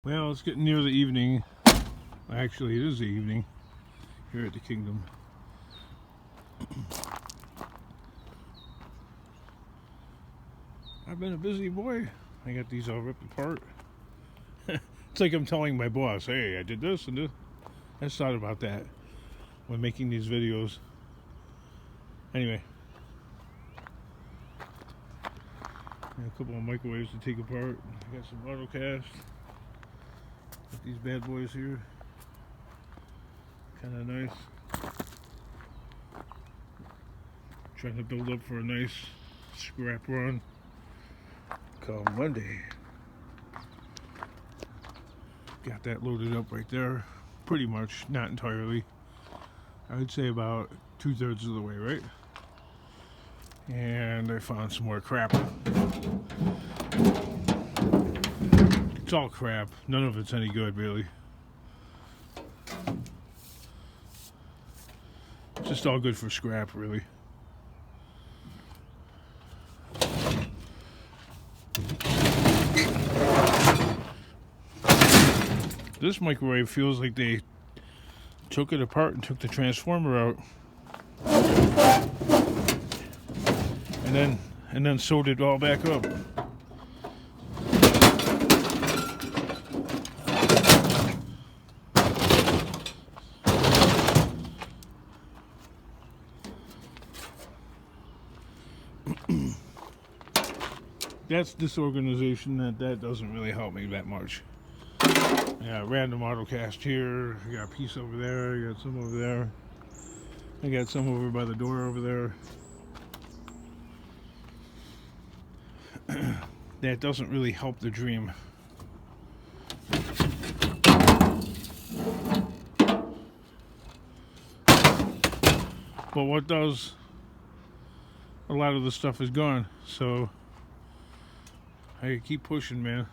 Well, it's getting near the evening. Actually, it is the evening here at the Kingdom. I've been a busy boy. I got these all ripped apart. It's like I'm telling my boss, hey, I did this and this. I just thought about that when making these videos. Anyway. A couple of microwaves to take apart. I got some AutoCast. Got these bad boys here. Kind of nice. Trying to build up for a nice scrap run come Monday. Got that loaded up right there. Pretty much, not entirely. I would say about 2/3 of the way, right? And I found some more crap. It's all crap. None of it's any good, really. It's just all good for scrap, really. This microwave feels like they took it apart and took the transformer out. And then sewed it all back up. That's disorganization. That doesn't really help me that much. Yeah, random AutoCast here. I got a piece over there. I got some over there. I got some over by the door over there. That doesn't really help the dream. But what does? A lot of the stuff is gone, so I keep pushing, man.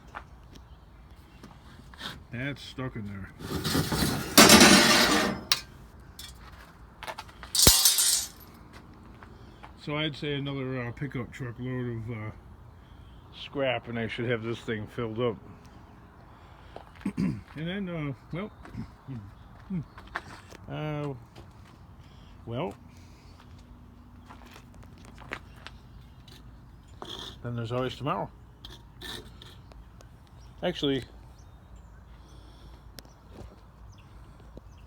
That's stuck in there. So I'd say another pickup truck load of scrap, and I should have this thing filled up. And then, well, then there's always tomorrow. Actually,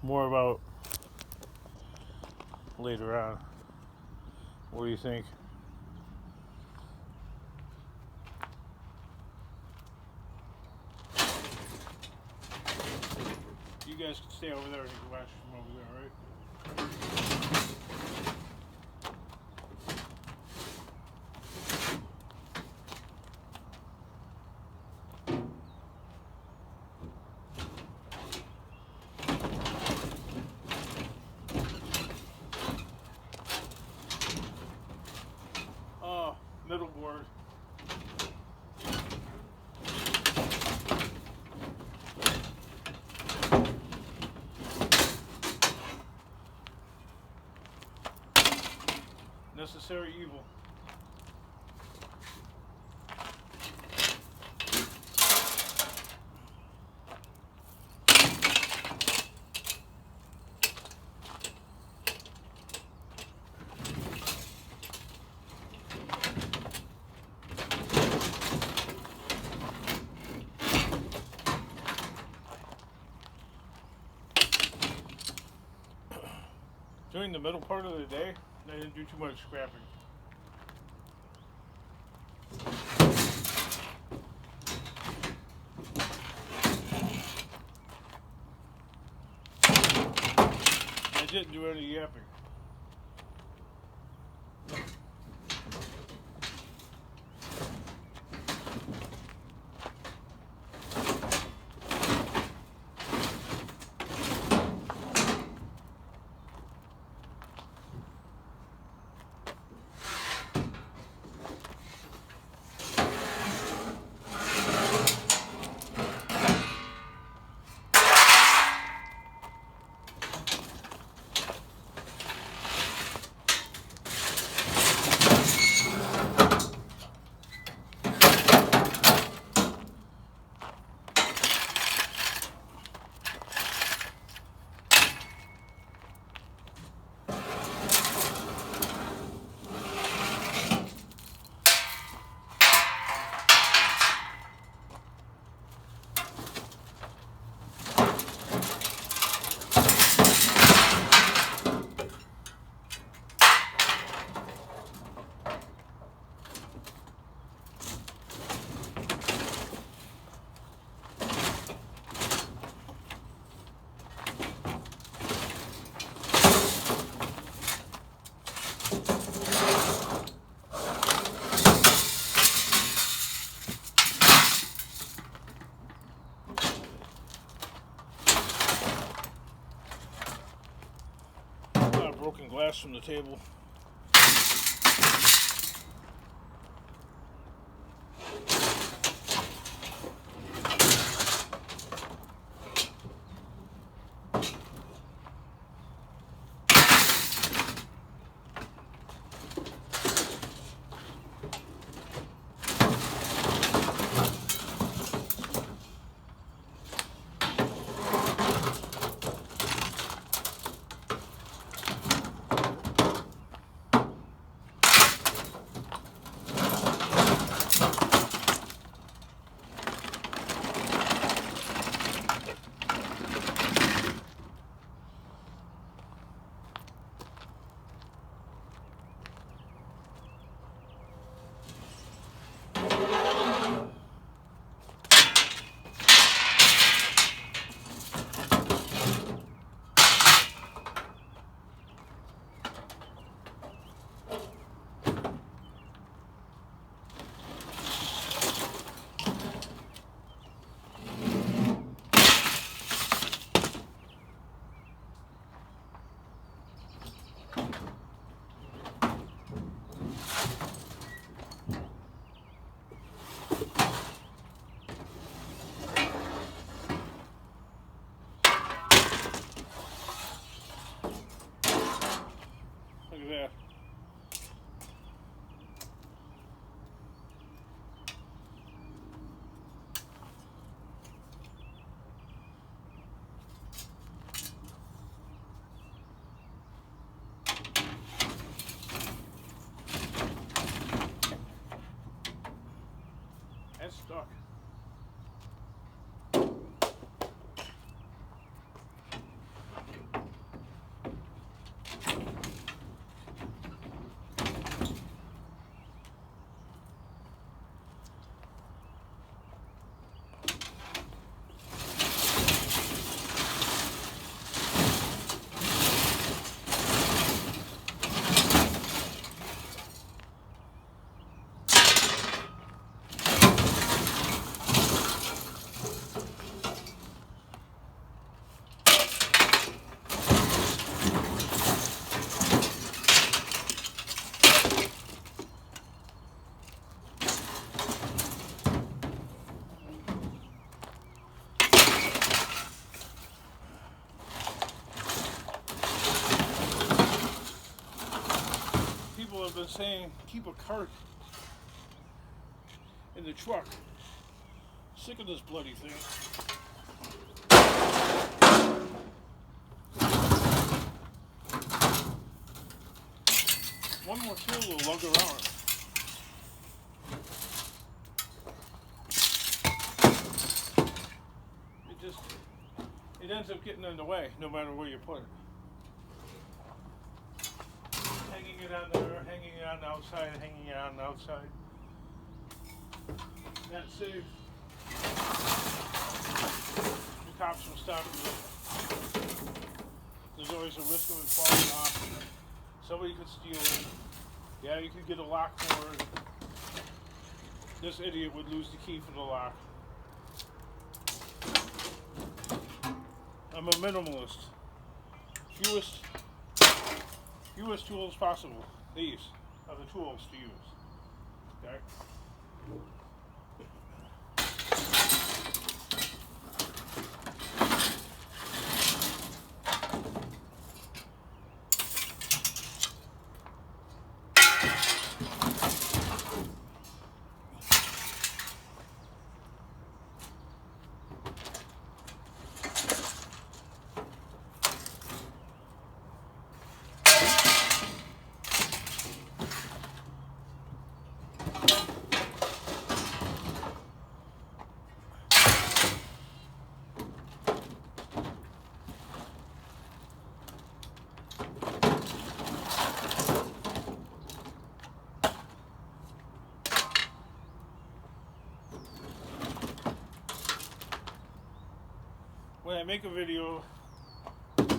more about later on. What do you think? You guys can stay over there and you can watch from over there, right? Middle board. Necessary evil. During the middle part of the day, I didn't do too much scrapping. I didn't do any yapping. glass from the table. Look at that. That's stuck. People have been saying keep a cart in the truck. Sick of this bloody thing. One more tool will lug around. It ends up getting in the way no matter where you put it. Hanging it on there, hanging it on the outside, hanging it on the outside. That saves the cops from stopping you. There's always a risk of it falling off. Somebody could steal it. Yeah, you could get a lock for it. This idiot would lose the key for the lock. I'm a minimalist. Fewest tools possible. These are the tools to use. Okay? When I make a video, it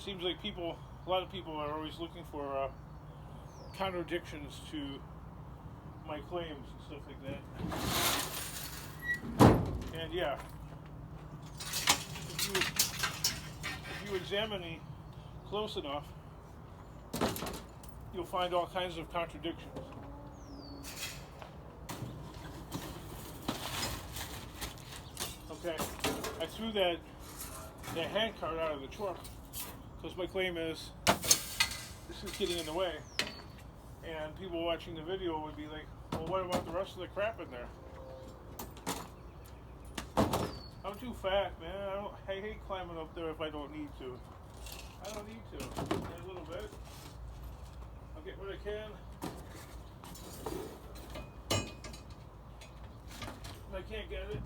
seems like a lot of people are always looking for contradictions to my claims and stuff like that. And yeah, if you examine me close enough, you'll find all kinds of contradictions. Okay, I threw that hand cart out of the truck because my claim is this is getting in the way, and people watching the video would be like, well, what about the rest of the crap in there? I'm too fat, man. I hate climbing up there if I don't need to. I don't need to. A little bit. I'll get what I can. If I can't get it,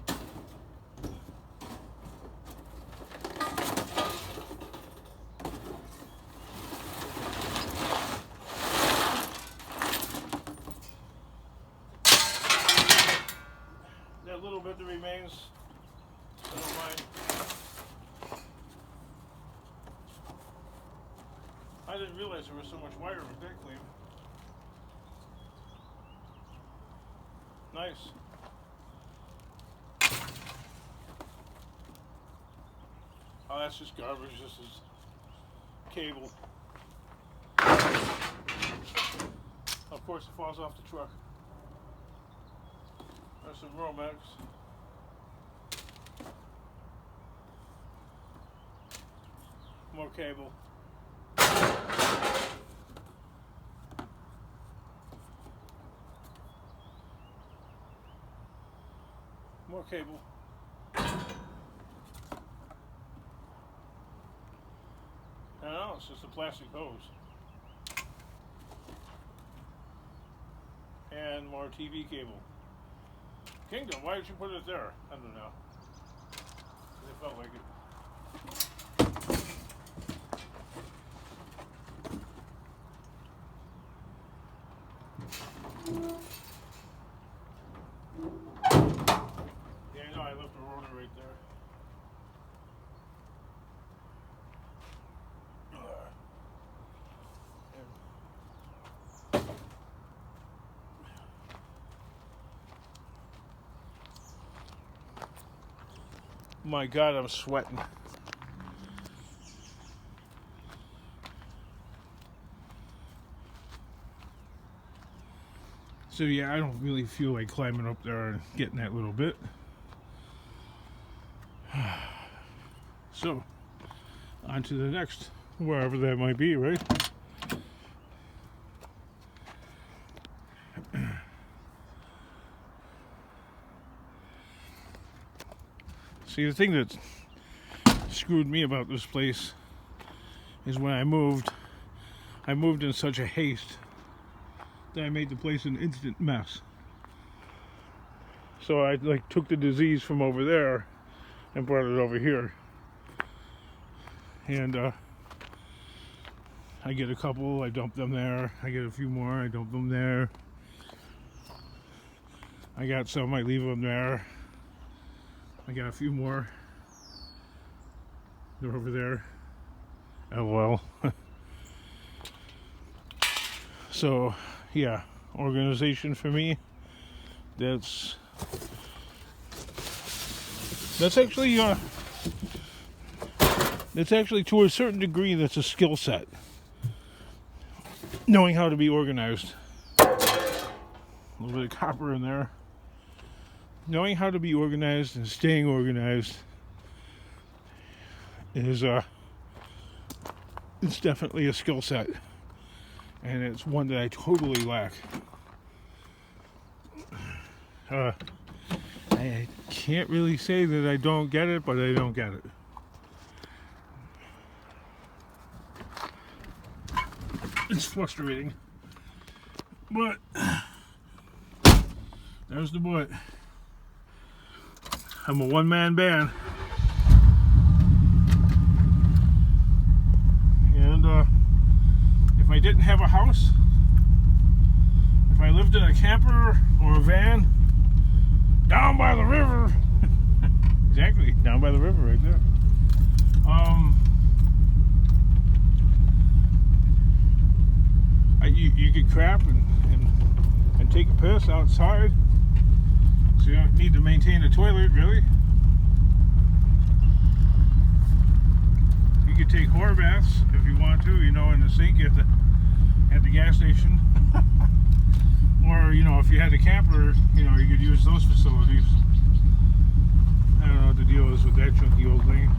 that little bit that remains, I don't mind. I didn't realize there was so much wire with that clean. Nice. Oh, that's just garbage. This is cable. Of course, it falls off the truck. There's some Romex. More cable. More cable. I don't know, it's just a plastic hose. And more TV cable. Kingdom, why did you put it there? I don't know. It felt like it. Yeah, I know, I left the rotor right there. My God, I'm sweating. So yeah, I don't really feel like climbing up there and getting that little bit. So, on to the next, wherever that might be, right? See, the thing that screwed me about this place is when I moved in such a haste that I made the place an instant mess. So I like took the disease from over there and brought it over here. And I get a couple, I dump them there. I get a few more, I dump them there. I got some, I leave them there. I got a few more. They're over there. LOL. So, yeah, organization for me. That's actually to a certain degree that's a skill set. Knowing how to be organized. A little bit of copper in there. Knowing how to be organized and staying organized is it's definitely a skill set, and it's one that I totally lack. I can't really say that I don't get it, but I don't get it. It's frustrating, but there's the but. I'm a one-man band, and if I didn't have a house, if I lived in a camper or a van down by the river, exactly, down by the river right there, you could crap and take a piss outside. So you don't need to maintain a toilet, really. You could take whore baths if you want to. You know, in the sink you have to at the gas station. Or, you know, if you had a camper, you know, you could use those facilities. I don't know what the deal is with that chunky old thing.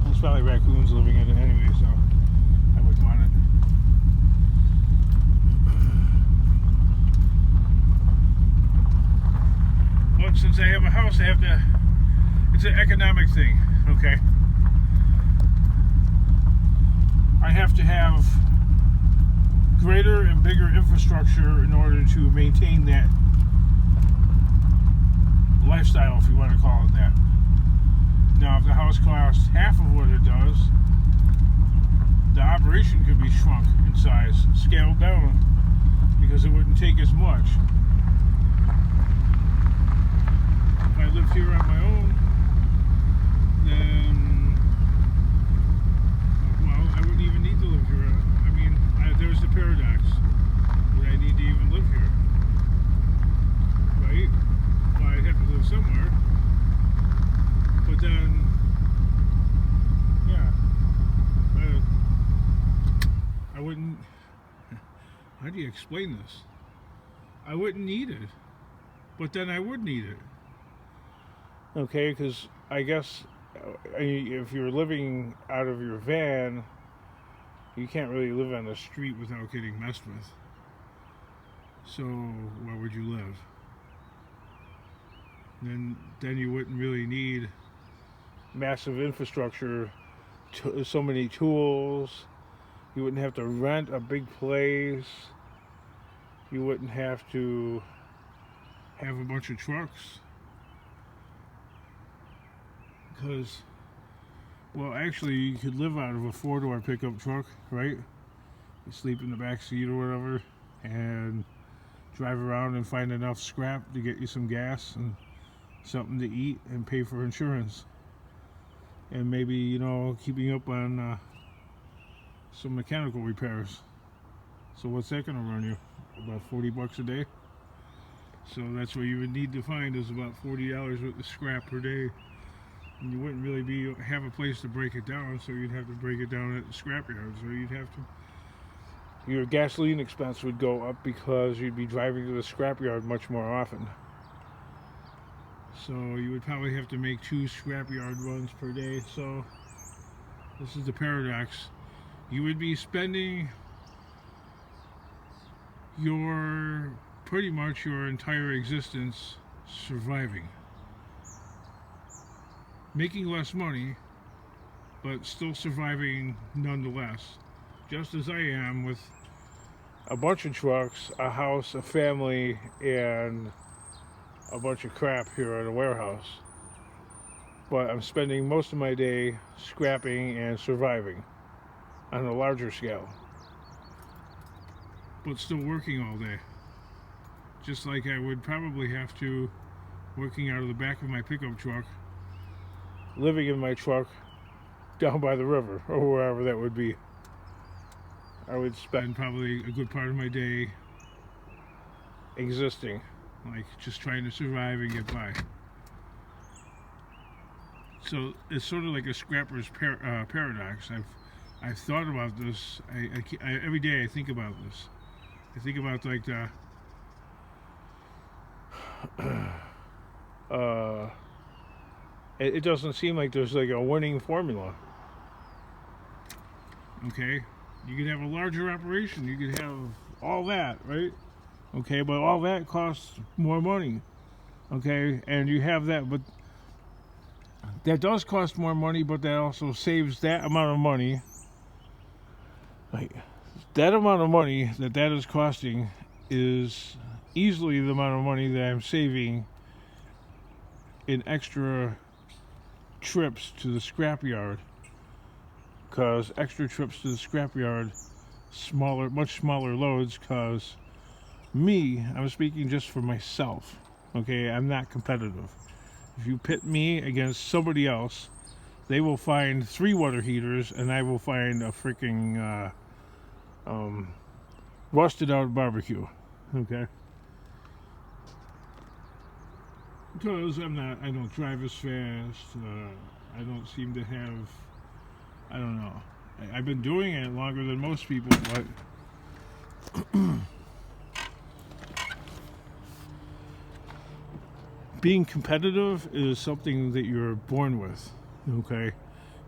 There's probably raccoons living in it anyway, so I wouldn't want it. But since I have a house, I have to, it's an economic thing, okay? I have to have greater and bigger infrastructure in order to maintain that lifestyle, if you want to call it that. Now, if the house costs half of what it does, the operation could be shrunk in size, scaled down, because it wouldn't take as much. If I lived here on my own, then, well, I wouldn't even need to live here. I mean, there's the paradox. Would I need to even live here? Right? Well, I'd have to live somewhere. But then, yeah, I wouldn't, how do you explain this? I wouldn't need it, but then I would need it. Okay, because I guess if you're living out of your van, you can't really live on the street without getting messed with. So where would you live? Then you wouldn't really need massive infrastructure, so many tools. You wouldn't have to rent a big place. You wouldn't have to have a bunch of trucks. Because, well, actually, you could live out of a 4-door pickup truck, right? You sleep in the back seat or whatever, and drive around and find enough scrap to get you some gas and something to eat and pay for insurance. And maybe, you know, keeping up on some mechanical repairs. So what's that going to run you? About 40 bucks a day? So that's what you would need to find, is about $40 worth of scrap per day. And you wouldn't really have a place to break it down, so you'd have to break it down at the scrapyard. So you'd have to, your gasoline expense would go up because you'd be driving to the scrapyard much more often. So you would probably have to make 2 scrapyard runs per day. So this is the paradox. You would be spending pretty much your entire existence surviving. Making less money, but still surviving nonetheless. Just as I am with a bunch of trucks, a house, a family, and a bunch of crap here at a warehouse. But I'm spending most of my day scrapping and surviving on a larger scale. But still working all day. Just like I would probably have to, working out of the back of my pickup truck, living in my truck down by the river or wherever that would be. I would spend probably a good part of my day existing, like just trying to survive and get by. So it's sort of like a scrapper's paradox. I've thought about this. I every day I think about this. I think about like the it doesn't seem like there's like a winning formula. Okay, you could have a larger operation, you could have all that, right? Okay, but all that costs more money. Okay, and you have that, but that does cost more money, but that also saves that amount of money. Like that amount of money that is costing is easily the amount of money that I'm saving in extra trips to the scrapyard, because extra trips to the scrapyard, much smaller loads, cause I'm speaking just for myself, okay? I'm not competitive. If you pit me against somebody else, they will find 3 water heaters and I will find a freaking rusted out barbecue, okay? Because I don't drive as fast, I don't seem to have, I don't know. I've been doing it longer than most people, but being competitive is something that you're born with. Okay,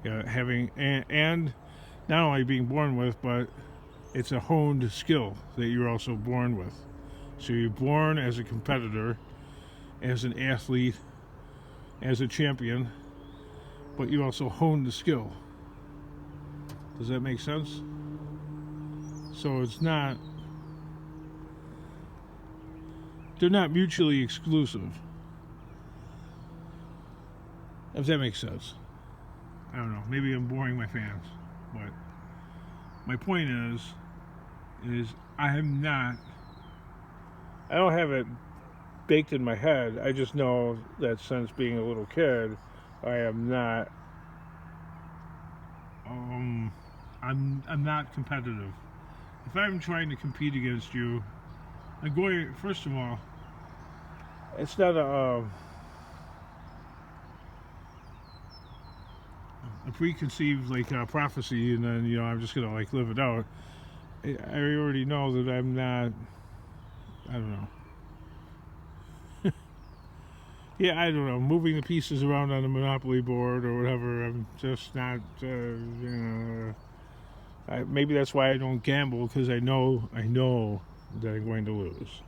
yeah, having and not only being born with, but it's a honed skill that you're also born with. So you're born as a competitor, as an athlete, as a champion, but you also hone the skill. Does that make sense? So it's not, they're not mutually exclusive. If that makes sense. I don't know, maybe I'm boring my fans, but my point is I don't have it baked in my head. I just know that since being a little kid, I am not I'm not competitive. If I'm trying to compete against you, I'm going, first of all, it's not a preconceived like prophecy, and then I'm just gonna like live it out. I already know that I'm not. I don't know. Yeah, I don't know. Moving the pieces around on the Monopoly board or whatever. I'm just not. Maybe that's why I don't gamble, because I know that I'm going to lose.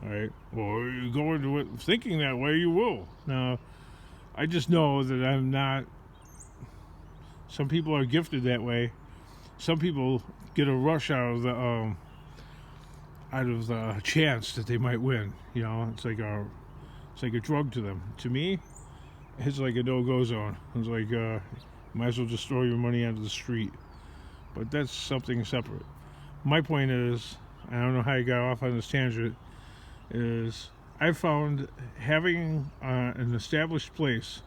All right. Well, you go into it thinking that way, you will. Now, I just know that I'm not. Some people are gifted that way. Some people get a rush out of the chance that they might win. It's like a drug to them. To me, it's like a no-go zone. It's like might as well just throw your money onto the street. But that's something separate. My point is, I don't know how you got off on this tangent, is I found having an established place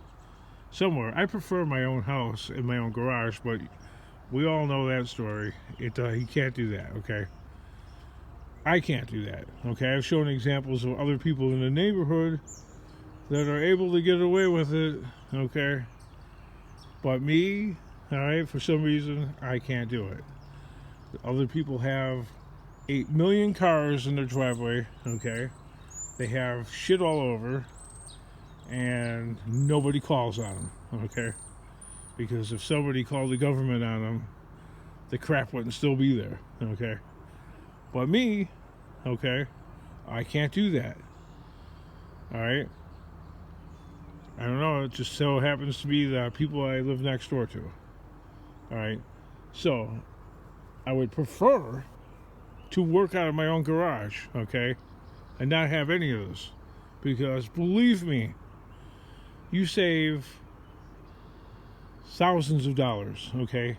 somewhere. I prefer my own house and my own garage, but we all know that story. He can't do that, okay? I can't do that, okay? I've shown examples of other people in the neighborhood that are able to get away with it, okay? But me, all right, for some reason, I can't do it. Other people have 8 million cars in their driveway, okay? They have shit all over, and nobody calls on them, okay? Because if somebody called the government on them, the crap wouldn't still be there, okay? But me, okay, I can't do that, all right? I don't know, it just so happens to be the people I live next door to, all right? So, I would prefer to work out of my own garage, okay, and not have any of this. Because, believe me, you save thousands of dollars, okay?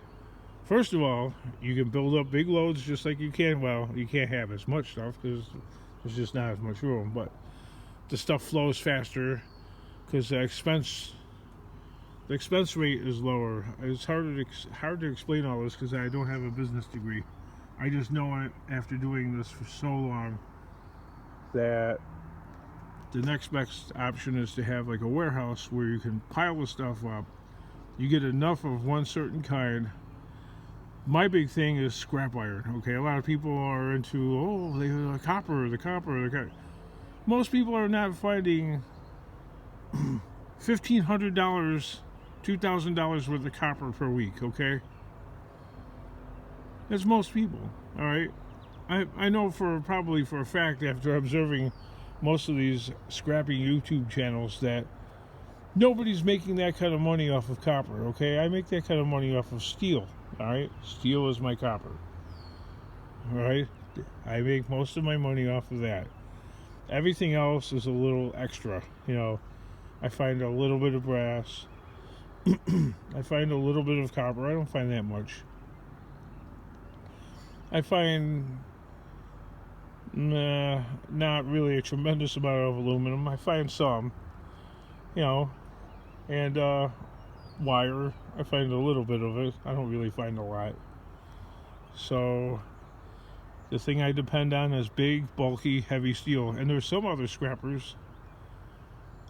First of all, you can build up big loads just like you can. Well, you can't have as much stuff because there's just not as much room, but the stuff flows faster because the expense rate is lower. It's hard to explain all this because I don't have a business degree. I just know it after doing this for so long that the next best option is to have like a warehouse where you can pile the stuff up. You get enough of one certain kind. My big thing is scrap iron, okay? A lot of people are into, the copper. Most people are not finding $1,500, $2,000 worth of copper per week, okay? That's most people, all right? I know probably for a fact, after observing most of these scrappy YouTube channels, that nobody's making that kind of money off of copper, okay? I make that kind of money off of steel, all right? Steel is my copper, all right? I make most of my money off of that. Everything else is a little extra, I find a little bit of brass. I find a little bit of copper. I don't find that much. I find not really a tremendous amount of aluminum. I find some, and wire. I find a little bit of it. I don't really find a lot. So the thing I depend on is big, bulky, heavy steel. And there's some other scrappers.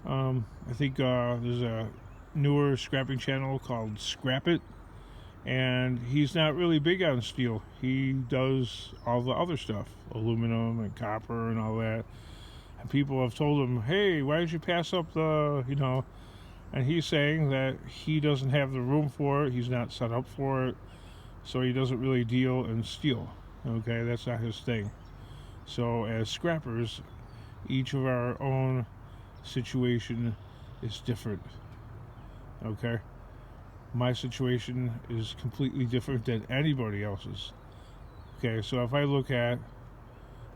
I think there's a newer scrapping channel called Scrap It, And he's not really big on steel. He does all the other stuff, aluminum and copper and all that. And people have told him, hey, why did you pass up the, and he's saying that he doesn't have the room for it. He's not set up for it. So he doesn't really deal in steel. Okay, that's not his thing. So as scrappers, each of our own situation is different. Okay? My situation is completely different than anybody else's. Okay, so if I look at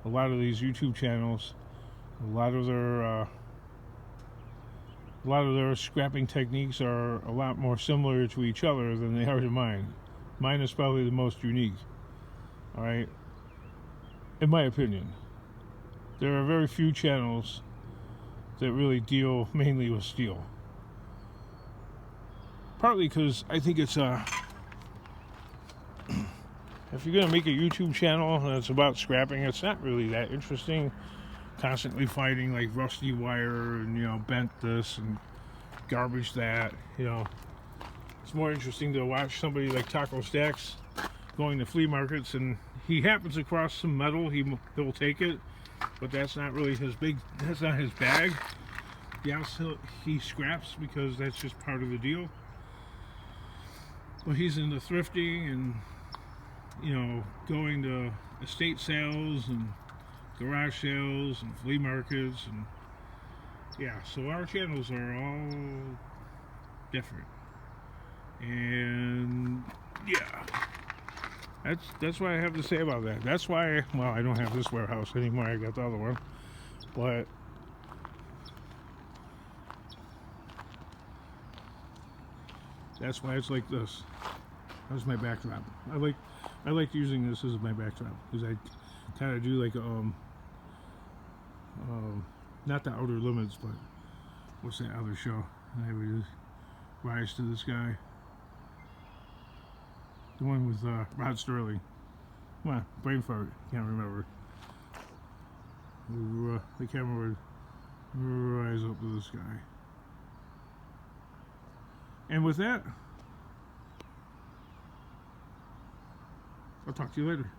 a lot of these YouTube channels, a lot of their scrapping techniques are a lot more similar to each other than they are to mine. Mine is probably the most unique. All right, in my opinion, there are very few channels that really deal mainly with steel. Partly because I think it's if you're gonna make a YouTube channel that's about scrapping, it's not really that interesting. Constantly fighting like rusty wire and bent this and garbage that. It's more interesting to watch somebody like Taco Stacks going to flea markets, and he happens across some metal, he'll take it, but that's not really that's not his bag. Yes, he scraps because that's just part of the deal. But he's into thrifting and going to estate sales and garage sales and flea markets, and yeah, so our channels are all different. And yeah, that's what I have to say about that. That's why, well, I don't have this warehouse anymore. I got the other one, but that's why it's like this. That's my backdrop. I like using this as my backdrop because I kind of do like not the Outer Limits, but what's that other show? I would Rise to the Sky. The one with Rod Sterling. Come on, brain fart. Can't remember. The camera would rise up to the sky. And with that, I'll talk to you later.